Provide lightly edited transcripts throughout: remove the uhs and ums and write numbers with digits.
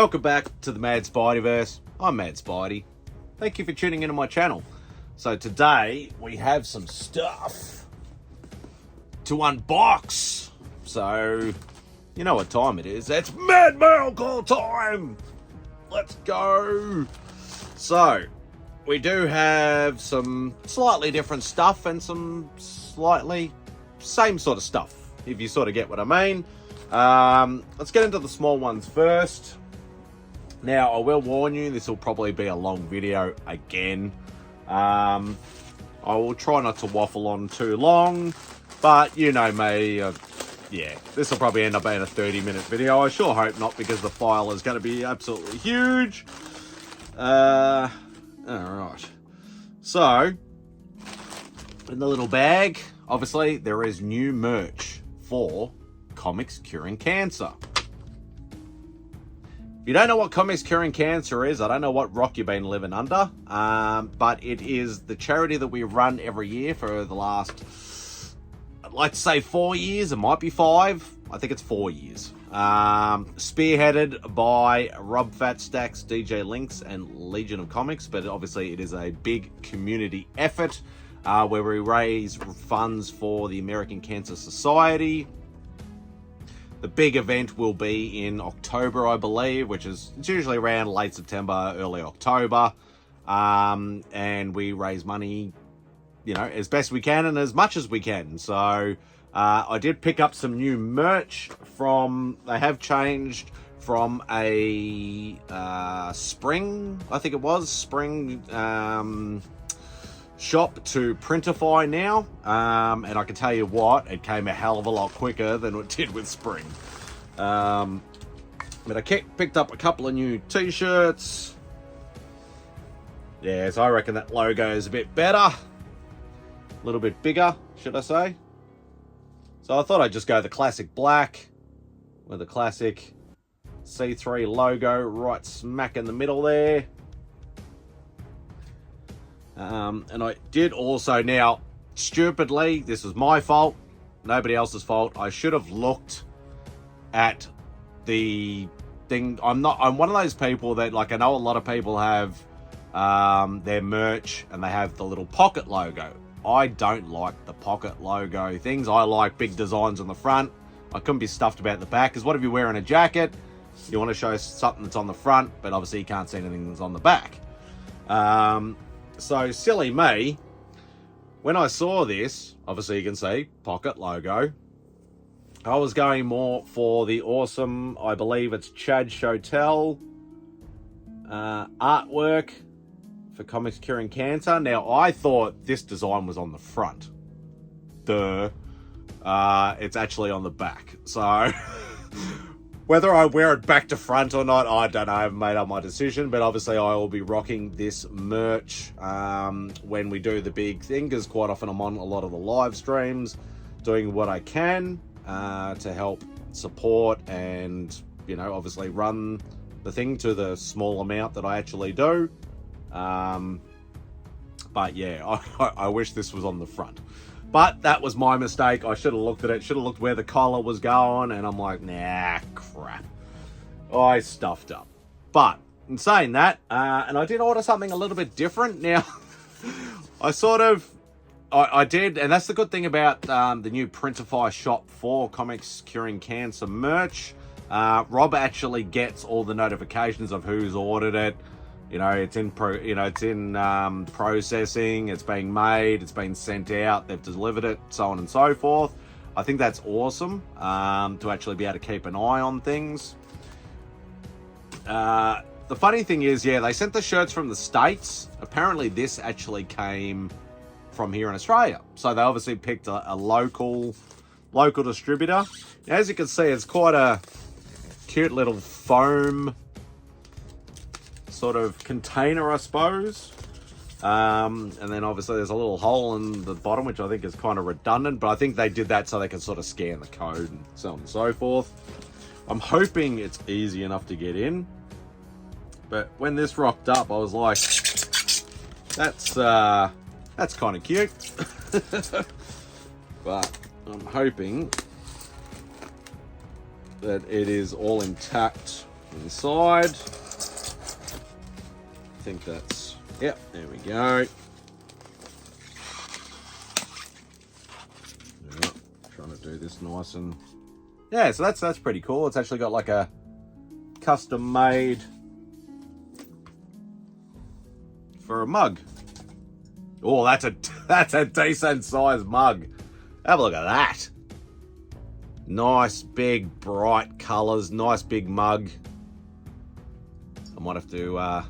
Welcome back to the MadSpideyverse. I'm MadSpidey. Thank you for tuning into my channel. So today we have some stuff to unbox. So you know what time it is. It's Mad Mail Call time. Let's go. So we do have some slightly different stuff and some slightly same sort of stuff, if you sort of get what I mean. Let's get into the small ones first. Now, I will warn you, this will probably be a long video again. I will try not to waffle on too long, but you know me, yeah, this will probably end up being a 30-minute video. I sure hope not, because the file is going to be absolutely huge. Alright. So, in the little bag, obviously, there is new merch for Comix Curing Cancer. If you don't know what Comix Curing Cancer is, I don't know what rock you've been living under, but it is the charity that we run every year for the last, I'd like to say 4 years, it might be 5, I think it's 4 years. Spearheaded by Rob Fat, Stax, DJ Links, and Legion of Comics, but obviously it is a big community effort where we raise funds for the American Cancer Society. The big event will be in October, I believe, which is it's usually around late September, early October. And we raise money, you know, as best we can and as much as we can. So I did pick up some new merch from, they have changed from a spring, I think it was, spring shop to Printify now, and I can tell you what, it came a hell of a lot quicker than it did with spring. But I picked up a couple of new t-shirts. Yeah, so I reckon that logo is a bit better, a little bit bigger, should I say. So I thought I'd just go the classic black with the classic C3 logo right smack in the middle there. And I did also, now, stupidly, this was my fault, nobody else's fault. I should have looked at the thing. I'm one of those people that, like, I know a lot of people have their merch and they have the little pocket logo. I don't like the pocket logo things. I like big designs on the front. I couldn't be stuffed about the back, because what if you're wearing a jacket, you want to show something that's on the front, but obviously you can't see anything that's on the back. So, silly me, when I saw this, obviously you can see, pocket logo, I was going more for the awesome, I believe it's Chad Chotel artwork for Comix Curing Cancer. Now, I thought this design was on the front. Duh. It's actually on the back. So, whether I wear it back to front or not, I don't know. I haven't made up my decision, but obviously I will be rocking this merch when we do the big thing, because quite often I'm on a lot of the live streams doing what I can to help support and, you know, obviously run the thing to the small amount that I actually do. But yeah, I wish this was on the front. But that was my mistake. I should have looked at it, should have looked where the collar was going, and I'm like, nah, crap. I stuffed up. But, in saying that, and I did order something a little bit different. Now, I did, and that's the good thing about the new Printify shop for Comix Curing Cancer merch. Rob actually gets all the notifications of who's ordered it. You know, it's in processing, it's being made, it's been sent out, they've delivered it, so on and so forth. I think that's awesome to actually be able to keep an eye on things. The funny thing is, yeah, they sent the shirts from the States. Apparently this actually came from here in Australia. So they obviously picked a local distributor. Now, as you can see, it's quite a cute little foam sort of container, I suppose. And then obviously there's a little hole in the bottom, which I think is kind of redundant, but I think they did that so they can sort of scan the code and so on and so forth. I'm hoping it's easy enough to get in, but when this rocked up, I was like, that's kind of cute. But I'm hoping that it is all intact inside. I think that's, yep, there we go. Yep, trying to do this nice and, yeah, so that's pretty cool. It's actually got like a custom made for a mug. Oh, that's a decent sized mug. Have a look at that. Nice, big, bright colours. Nice, big mug. I might have to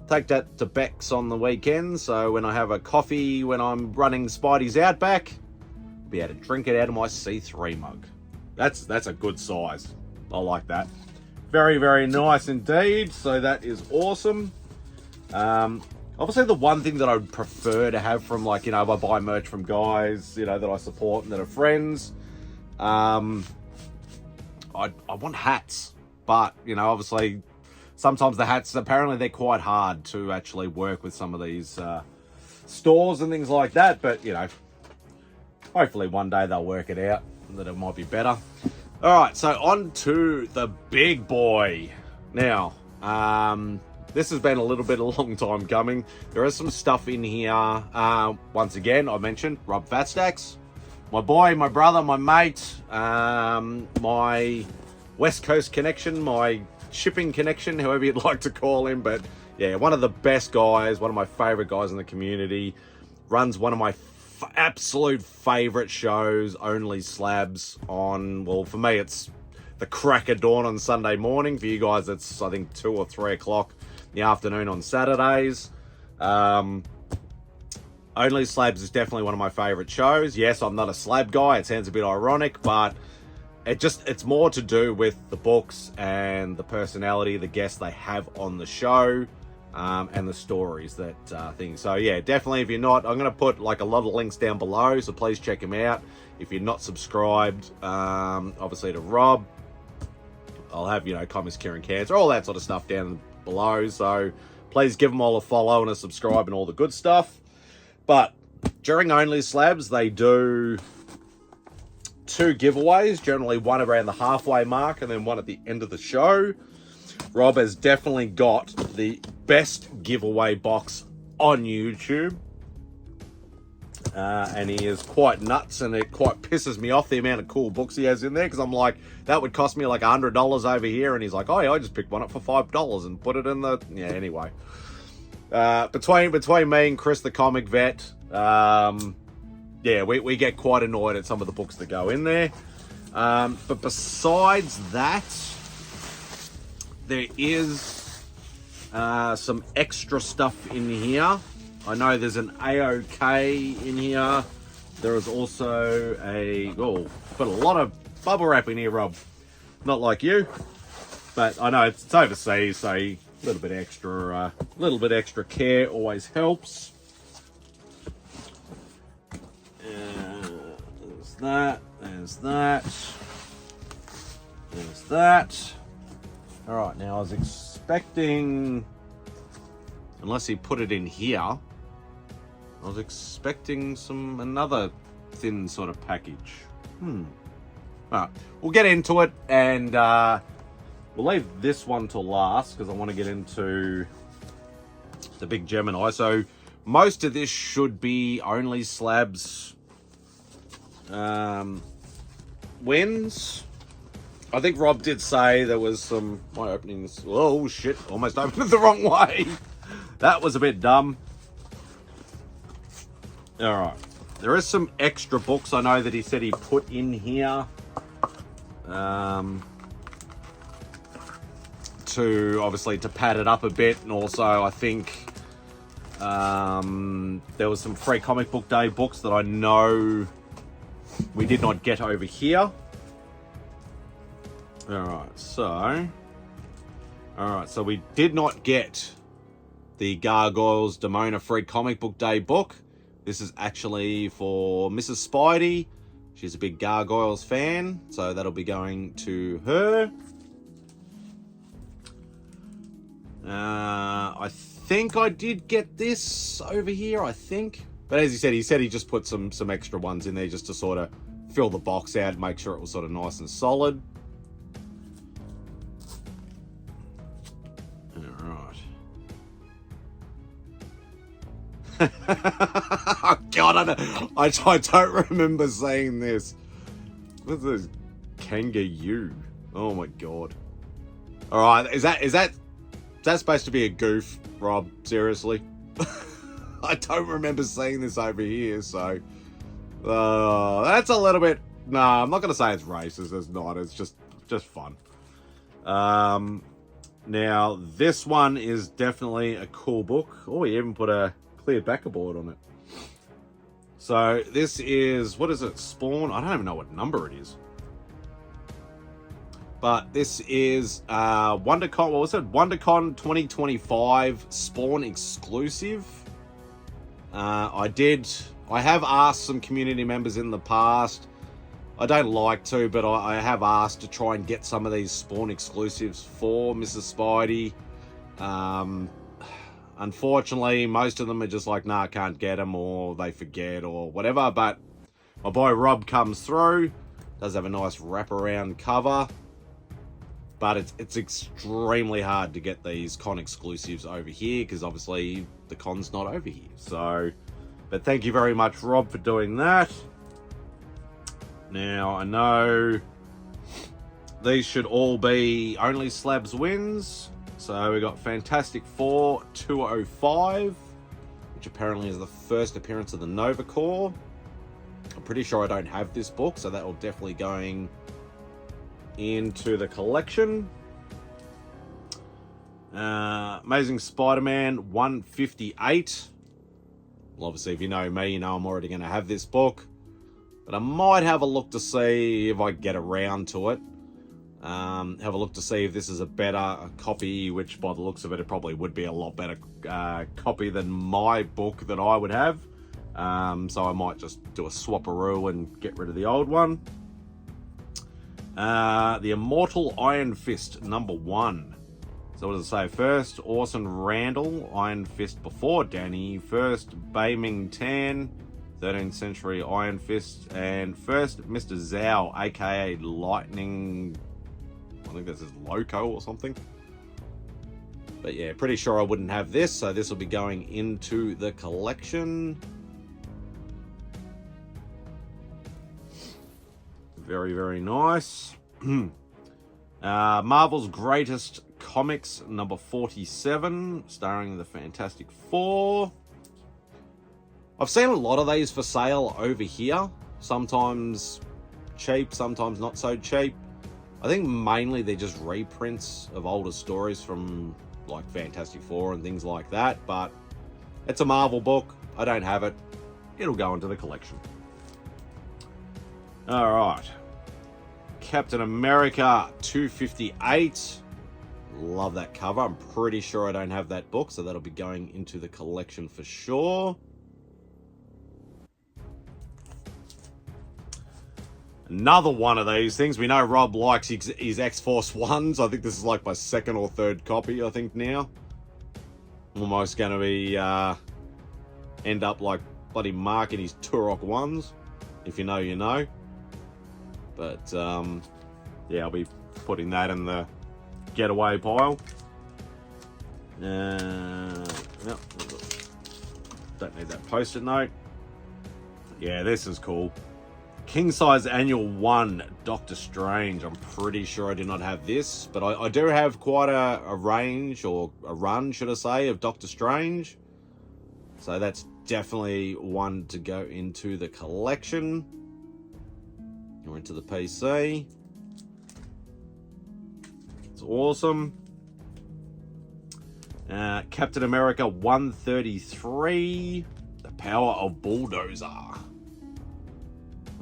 take that to Beck's on the weekend, so when I have a coffee when I'm running Spidey's Outback, I'll be able to drink it out of my C3 mug. That's a good size. I like that. Very, very nice indeed. So that is awesome. Obviously, the one thing that I would prefer to have from, like, you know, if I buy merch from guys, you know, that I support and that are friends, I want hats. But, you know, obviously, sometimes the hats, apparently they're quite hard to actually work with some of these stores and things like that. But, you know, hopefully one day they'll work it out and that it might be better. All right, so on to the big boy. Now, this has been a little bit a long time coming. There is some stuff in here. Once again, I mentioned Rob Fatstacks, my boy, my brother, my mate, my West Coast connection, my shipping connection, however you'd like to call him. But yeah, one of the best guys, one of my favorite guys in the community, runs one of my absolute favorite shows, Onlyslabs, on, well, for me, it's the crack of dawn on Sunday morning. For you guys, it's, I think, 2 or 3 o'clock in the afternoon on Saturdays. Onlyslabs is definitely one of my favorite shows. Yes, I'm not a slab guy. It sounds a bit ironic, but it's more to do with the books and the personality, the guests they have on the show, and the stories, that thing. So yeah, definitely, if you're not, I'm going to put like a lot of links down below, so please check him out. If you're not subscribed, obviously, to Rob, I'll have, you know, Comix, Curing Cancer, all that sort of stuff down below. So please give them all a follow and a subscribe and all the good stuff. But during Onlyslabs, they do 2 giveaways, generally one around the halfway mark and then one at the end of the show. Rob has definitely got the best giveaway box on YouTube. And he is quite nuts, and it quite pisses me off the amount of cool books he has in there, because I'm like, that would cost me like $100 over here, and he's like, oh yeah, I just picked one up for $5 and put it in the, yeah, anyway. Between me and Chris the comic vet, yeah, we get quite annoyed at some of the books that go in there. But besides that, there is some extra stuff in here. I know there's an Aok'S in here. There is also put a lot of bubble wrap in here, Rob. Not like you, but I know it's overseas, so a little bit extra care always helps. There's that. There's that. There's that. All right, now I was expecting, unless he put it in here, I was expecting another thin sort of package. All right, we'll get into it, and we'll leave this one till last because I want to get into the big Gemini. So most of this should be Onlyslabs wins. I think Rob did say there was some, my openings, oh shit, almost opened it the wrong way. That was a bit dumb. All right, there is some extra books I know that he said he put in here to obviously to pad it up a bit, and also I think there was some free comic book day books that I know we did not get over here. All right, so we did not get the Gargoyles Demona free comic book day book. This is actually for Mrs. Spidey. She's a big Gargoyles fan, so that'll be going to her. I think I did get this over here, I think. But as he said he just put some extra ones in there just to sort of fill the box out, make sure it was sort of nice and solid. Oh, God, I don't remember saying this. What's this? Kangaroo. Oh my God. All right, is that supposed to be a goof, Rob? Seriously? I don't remember seeing this over here, so that's a little bit. No, I'm not gonna say it's racist. It's not. It's just fun. Now this one is definitely a cool book. Oh, you even put a clear backer board on it. So this is, what is it? Spawn. I don't even know what number it is. But this is WonderCon. What was it? WonderCon 2025 Spawn exclusive. I have asked some community members in the past. I don't like to, but I have asked to try and get some of these Spawn exclusives for Mrs. Spidey. Unfortunately, most of them are just like, nah, I can't get them, or they forget, or whatever. But my boy Rob comes through. Does have a nice wraparound cover. But it's extremely hard to get these con exclusives over here, because obviously the con's not over here. So, but thank you very much, Rob, for doing that. Now, I know these should all be Onlyslabs wins. So we got Fantastic Four 205, which apparently is the first appearance of the Nova Corps. I'm pretty sure I don't have this book, so that will definitely going into the collection. Amazing Spider-Man 158. Well, obviously, if you know me, you know I'm already going to have this book. But I might have a look to see if I get around to it. Have a look to see if this is a better copy, which by the looks of it, it probably would be a lot better copy than my book that I would have. So I might just do a swapperoo and get rid of the old one. The Immortal Iron Fist #1. So what does it say? First, Orson Randall, Iron Fist before Danny. First, Beiming Tan, 13th century Iron Fist. And first, Mr. Zhao, aka Lightning, I think this is Loco or something. But yeah, pretty sure I wouldn't have this, so this will be going into the collection. Very, very nice. Marvel's Greatest Comics #47, starring the Fantastic Four. I've seen a lot of these for sale over here. Sometimes cheap, sometimes not so cheap. I think mainly they're just reprints of older stories from like Fantastic Four and things like that, but it's a Marvel book. I don't have it. It'll go into the collection. All right. Captain America 258. Love that cover. I'm pretty sure I don't have that book, so that'll be going into the collection for sure. Another one of these things. We know Rob likes his X-Force 1s. I think this is like my second or third copy, I think, now. Almost going to be, end up like bloody marking his Turok 1s. If you know, you know. But, yeah, I'll be putting that in the getaway pile. Yep. Don't need that post-it note. Yeah, this is cool. King Size Annual 1, Doctor Strange. I'm pretty sure I do not have this, but I do have quite a range, or a run, should I say, of Doctor Strange. So that's definitely one to go into the collection. Or into the PC. It's awesome. Captain America 133, The Power of Bulldozer.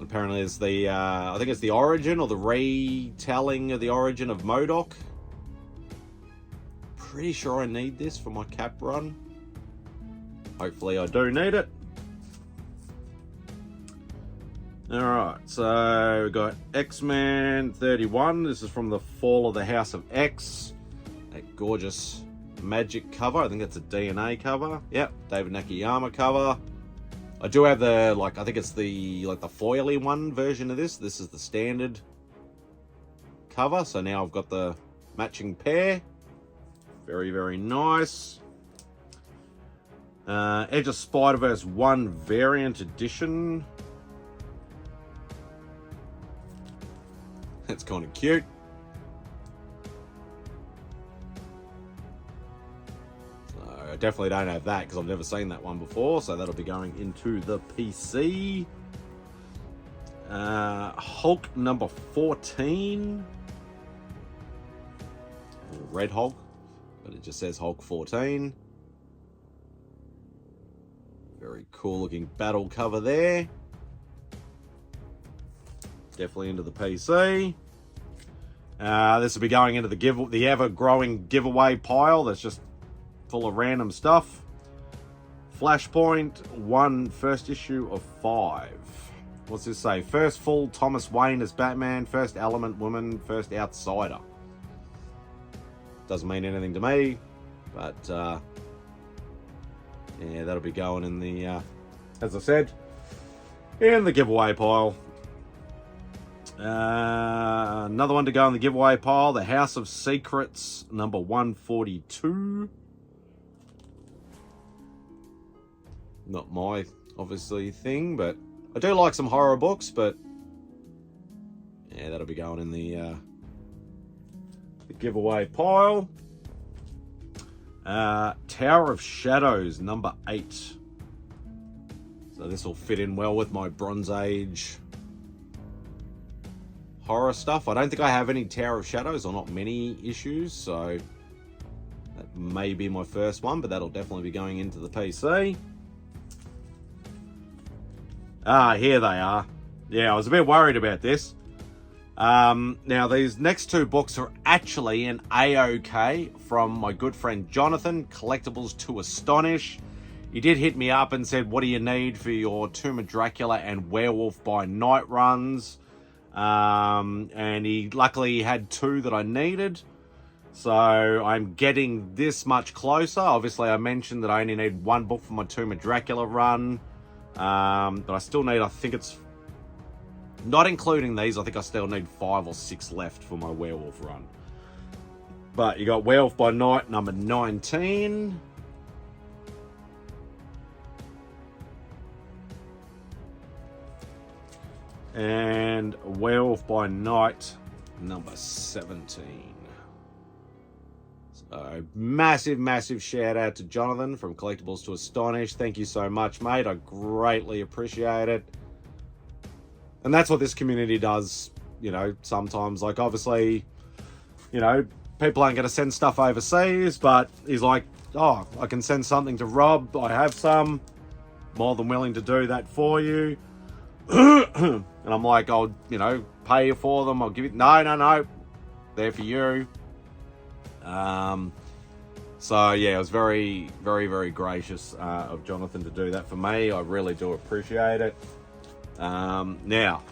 Apparently it's the, I think it's the origin, or the retelling of the origin of MODOK. Pretty sure I need this for my Cap run. Hopefully I do need it. Alright, so we've got X-Men 31. This is from the Fall of the House of X. That gorgeous Magic cover. I think that's a DNA cover. Yep, David Nakayama cover. I do have the, like, I think it's the, like, the foily one version of this. This is the standard cover. So now I've got the matching pair. Very, very nice. Edge of Spider-Verse 1 Variant Edition. That's kind of cute. So I definitely don't have that because I've never seen that one before. So that'll be going into the PC. Hulk number 14. Red Hulk, but it just says Hulk 14. Very cool looking battle cover there. Definitely into the PC. This will be going into the ever-growing giveaway pile that's just full of random stuff. Flashpoint 1 first issue of 5. What's this say? First full Thomas Wayne as Batman, first Element Woman, first Outsider. Doesn't mean anything to me, but yeah, that'll be going in the, as I said, in the giveaway pile. Another one to go in the giveaway pile, the House of Secrets, number 142. Not my, obviously, thing, but I do like some horror books, but yeah, that'll be going in the giveaway pile. Tower of Shadows, number 8. So this will fit in well with my Bronze Age horror stuff. I don't think I have any Tower of Shadows, or not many issues, so that may be my first one, but that'll definitely be going into the PC. Here they are. Yeah, I was a bit worried about this. Now, these next two books are actually an Aok from my good friend Jonathan, Collectibles to Astonish. He did hit me up and said, what do you need for your Tomb of Dracula and Werewolf by Night runs? And he luckily had 2 that I needed. So I'm getting this much closer. Obviously, I mentioned that I only need 1 book for my Tomb of Dracula run. But I still need, I think it's, not including these, I think I still need 5 or 6 left for my Werewolf run. But you got Werewolf by Night, number 19. And Werewolf by Night, number 17. So, massive shout out to Jonathan from Collectibles to Astonish. Thank you so much, mate. I greatly appreciate it. And that's what this community does, you know, sometimes. Like, obviously, you know, people aren't going to send stuff overseas, but he's like, oh, I can send something to Rob. I have some. More than willing to do that for you. And I'm like, I'll, you know, pay you for them. I'll give you... No. They're for you. So yeah, it was very gracious of Jonathan to do that for me. I really do appreciate it. Now,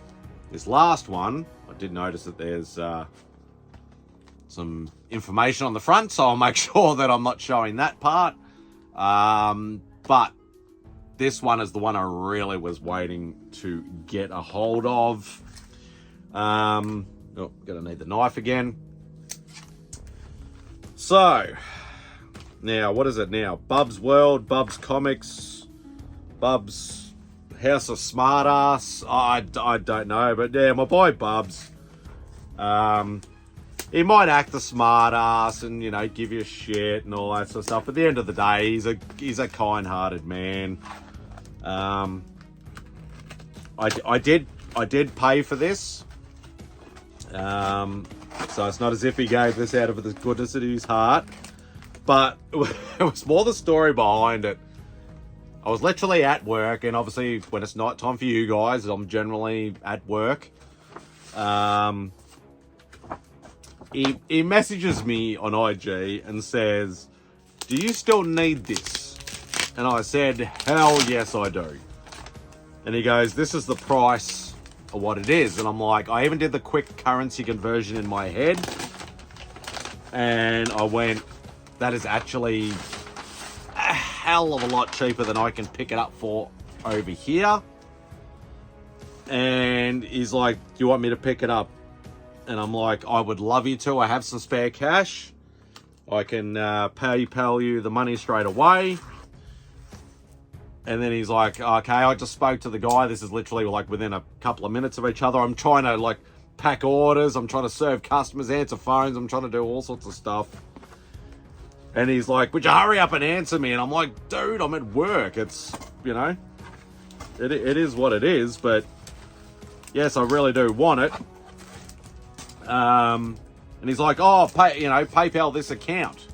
this last one, I did notice that there's some information on the front, so I'll make sure that I'm not showing that part. But this one is the one I really was waiting to get a hold of. Oh, gonna need the knife again. So, now, what is it now? Bub's World, Bub's Comics, Bub's House of Smartass. I don't know, but yeah, my boy Bubs. He might act the smartass and, you know, give you shit and all that sort of stuff. But at the end of the day, he's a kind-hearted man. I did pay for this. So it's not as if he gave this out of the goodness of his heart. But it was more the story behind it. I was literally at work, and obviously when it's night time for you guys, I'm generally at work. He messages me on IG and says, do you still need this? And I said, hell yes I do. And he goes, this is the price of what it is. And I'm like, I even did the quick currency conversion in my head. And I went, that is actually a hell of a lot cheaper than I can pick it up for over here. And he's like, do you want me to pick it up? And I'm like, I would love you to. I have some spare cash. I can PayPal you the money straight away. And then he's like, okay, I just spoke to the guy. This is literally like within a couple of minutes of each other. I'm trying to like pack orders. I'm trying to serve customers, answer phones. I'm trying to do all sorts of stuff. And he's like, would you hurry up and answer me? And I'm like, dude, I'm at work. It's, you know, it is what it is. But yes, I really do want it. And he's like, oh, PayPal this account.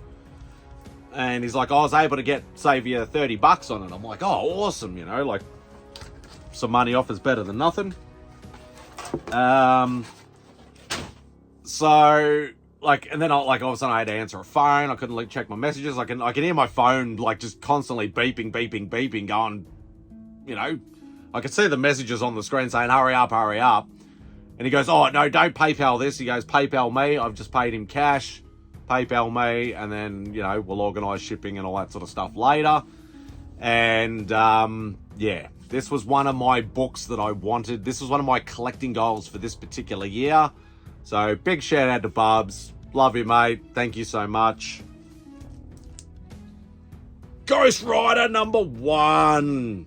And he's like, I was able to save you $30 on it. I'm like, oh, awesome. You know, like some money off is better than nothing. So like, and then all of a sudden I had to answer a phone. I couldn't check my messages. I can hear my phone like just constantly beeping going, you know, I could see the messages on the screen saying, hurry up. And he goes, oh, no, don't PayPal this. He goes, PayPal me. I've just paid him cash. PayPal me. And then, you know, we'll organise shipping and all that sort of stuff later. And, yeah, this was one of my books that I wanted. This was one of my collecting goals for this particular year. So, big shout out to Bubs. Love you, mate. Thank you so much. Ghost Rider #1.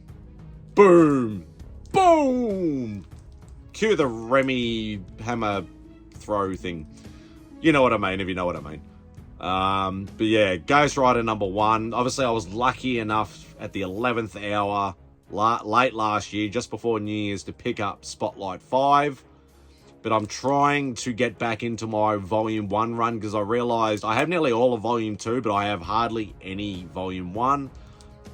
Boom. Boom. Cue the Remy hammer throw thing. You know what I mean, if you know what I mean. But yeah, Ghost Rider #1. Obviously, I was lucky enough at the 11th hour late last year, just before New Year's, to pick up Spotlight 5. But I'm trying to get back into my Volume 1 run because I realised I have nearly all of Volume 2, but I have hardly any Volume 1.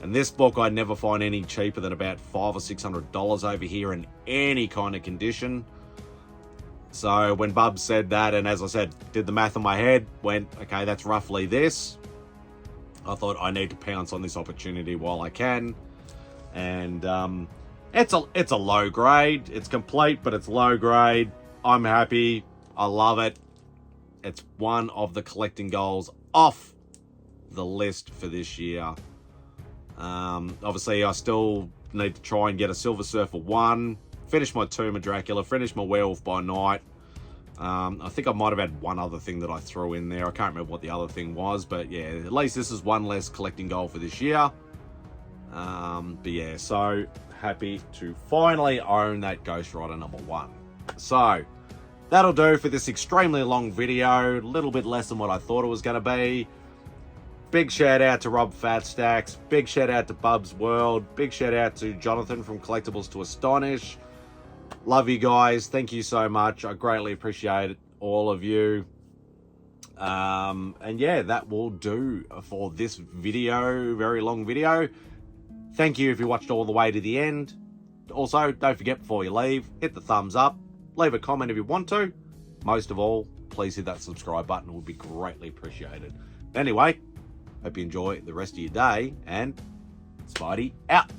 And this book I'd never find any cheaper than about $500 or $600 over here in any kind of condition. So when Bub said that, and as I said, did the math in my head, went, okay, that's roughly this. I thought I need to pounce on this opportunity while I can. And it's a low grade. It's complete, but it's low grade. I'm happy. I love it. It's one of the collecting goals off the list for this year. Obviously, I still need to try and get a Silver Surfer 1, finish my Tomb of Dracula, finish my Werewolf by Night. I think I might have had one other thing that I threw in there. I can't remember what the other thing was, but yeah, at least this is one less collecting goal for this year. But yeah, so happy to finally own that Ghost Rider #1. So that'll do for this extremely long video, a little bit less than what I thought it was going to be. Big shout out to Rob Fatstacks, big shout out to Bub's World, big shout out to Jonathan from Collectibles to Astonish. Love you guys, thank you so much, I greatly appreciate all of you. And yeah, that will do for this video, very long video. Thank you if you watched all the way to the end. Also, don't forget before you leave, hit the thumbs up, leave a comment if you want to. Most of all, please hit that subscribe button, it would be greatly appreciated. Anyway, hope you enjoy the rest of your day, and Spidey out.